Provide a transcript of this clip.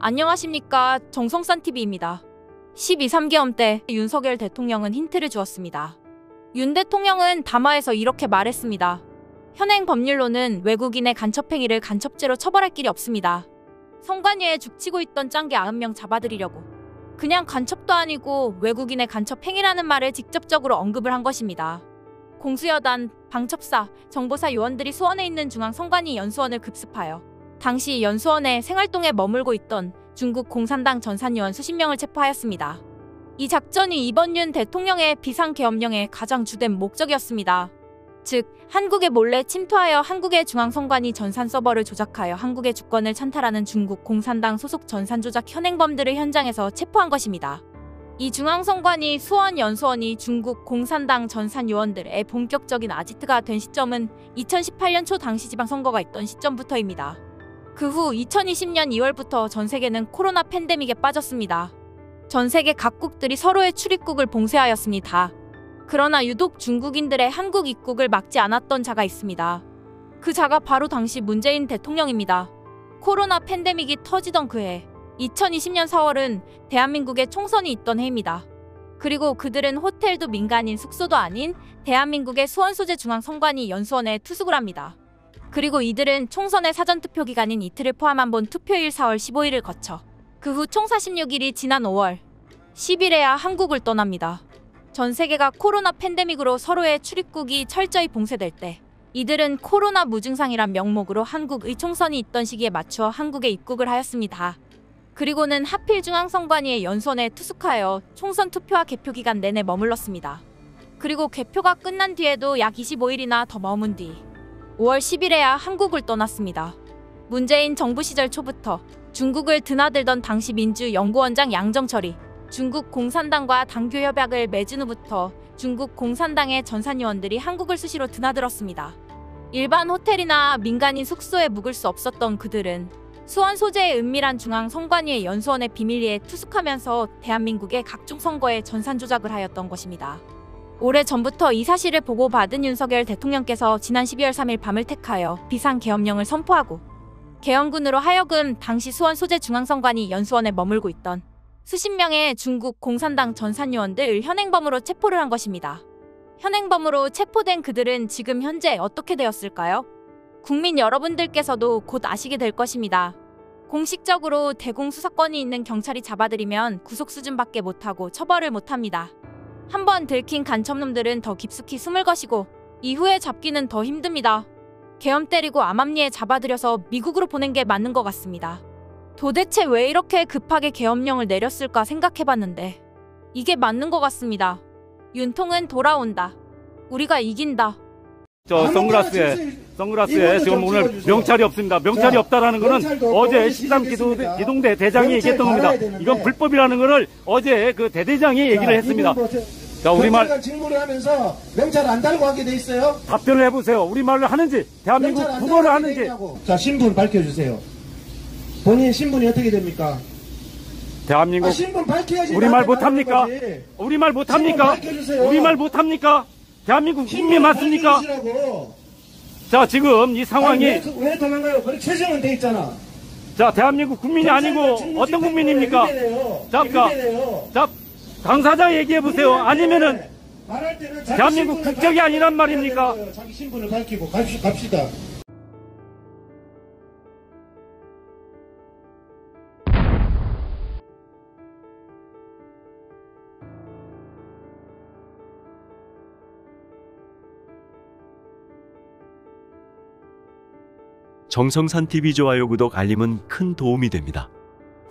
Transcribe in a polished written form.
안녕하십니까, 정성산TV입니다. 12.3계엄 때 윤석열 대통령은 힌트를 주었습니다. 윤 대통령은 담화에서 이렇게 말했습니다. 현행 법률로는 외국인의 간첩행위를 간첩죄로 처벌할 길이 없습니다. 성관위에 죽치고 있던 짱개 90명 잡아들이려고. 그냥 간첩도 아니고 외국인의 간첩행위라는 말을 직접적으로 언급을 한 것입니다. 공수여단, 방첩사, 정보사 요원들이 수원에 있는 중앙성관위 연수원을 급습하여 당시 연수원에 생활동에 머물고 있던 중국 공산당 전산요원 수십 명을 체포하였습니다. 이 작전이 이번 윤 대통령의 비상계엄령의 가장 주된 목적이었습니다. 즉, 한국에 몰래 침투하여 한국의 중앙성관위 전산 서버를 조작하여 한국의 주권을 찬탈하는 중국 공산당 소속 전산 조작 현행범들을 현장에서 체포한 것입니다. 이 중앙성관위 수원 연수원이 중국 공산당 전산 요원들의 본격적인 아지트가 된 시점은 2018년 초 당시 지방선거가 있던 시점부터입니다. 그 후 2020년 2월부터 전 세계는 코로나 팬데믹에 빠졌습니다. 전 세계 각국들이 서로의 출입국을 봉쇄하였습니다. 그러나 유독 중국인들의 한국 입국을 막지 않았던 자가 있습니다. 그 자가 바로 당시 문재인 대통령입니다. 코로나 팬데믹이 터지던 그해 2020년 4월은 대한민국에 총선이 있던 해입니다. 그리고 그들은 호텔도 민간인 숙소도 아닌 대한민국의 수원 소재 중앙성관위 연수원에 투숙을 합니다. 그리고 이들은 총선의 사전투표 기간인 이틀을 포함한 본 투표일 4월 15일을 거쳐 그 후 총 46일이 지난 5월 10일에야 한국을 떠납니다. 전 세계가 코로나 팬데믹으로 서로의 출입국이 철저히 봉쇄될 때 이들은 코로나 무증상이란 명목으로 한국의 총선이 있던 시기에 맞추어 한국에 입국을 하였습니다. 그리고는 하필 중앙성관위의 연수원에 투숙하여 총선 투표와 개표 기간 내내 머물렀습니다. 그리고 개표가 끝난 뒤에도 약 25일이나 더 머문 뒤 5월 10일에야 한국을 떠났습니다. 문재인 정부 시절 초부터 중국을 드나들던 당시 민주연구원장 양정철이 중국 공산당과 당교 협약을 맺은 후부터 중국 공산당의 전산요원들이 한국을 수시로 드나들었습니다. 일반 호텔이나 민간인 숙소에 묵을 수 없었던 그들은 수원 소재의 은밀한 중앙성관위의 연수원의 비밀리에 투숙하면서 대한민국의 각종 선거에 전산 조작을 하였던 것입니다. 오래전부터 이 사실을 보고받은 윤석열 대통령께서 지난 12월 3일 밤을 택하여 비상계엄령을 선포하고 계엄군으로 하여금 당시 수원 소재 중앙성관위 연수원에 머물고 있던 수십 명의 중국 공산당 전산요원들 현행범으로 체포를 한 것입니다. 현행범으로 체포된 그들은 지금 현재 어떻게 되었을까요? 국민 여러분들께서도 곧 아시게 될 것입니다. 공식적으로 대공수사권이 있는 경찰이 잡아들이면 구속 수준밖에 못하고 처벌을 못합니다. 한번 들킨 간첩놈들은 더 깊숙이 숨을 것이고 이후에 잡기는 더 힘듭니다. 계엄 때리고 암암리에 잡아들여서 미국으로 보낸 게 맞는 것 같습니다. 도대체 왜 이렇게 급하게 계엄령을 내렸을까 생각해봤는데 이게 맞는 것 같습니다. 윤통은 돌아온다. 우리가 이긴다. 저 선글라스에 지금 오늘 명찰이 없습니다. 명찰이 없다라는 거는 어제 13기동대 대장이 얘기했던 겁니다. 이건 불법이라는 거를 어제 그 대대장이 얘기를 했습니다. 자, 우리말 직무를 하면서 명찰 안 달고 하게 돼 있어요? 답변을 해보세요. 우리말을 하는지 대한민국 국어를 하는지. 자, 신분 밝혀주세요. 본인 신분이 어떻게 됩니까? 대한민국 신분 밝혀야지. 우리말 못합니까? 우리말 못합니까? 우리말 못합니까? 대한민국 국민 맞습니까? 자, 지금 이 상황이 왜 도망가요? 그렇게 최저는 돼 있잖아. 자, 대한민국 국민이 아니고 어떤 국민입니까? 자, 당사자 얘기해 보세요. 아니면은 대한민국 국적이 아니란 말입니까? 자기 신분을 밝히고 갑시다. 정성산TV 좋아요 구독 알림은 큰 도움이 됩니다.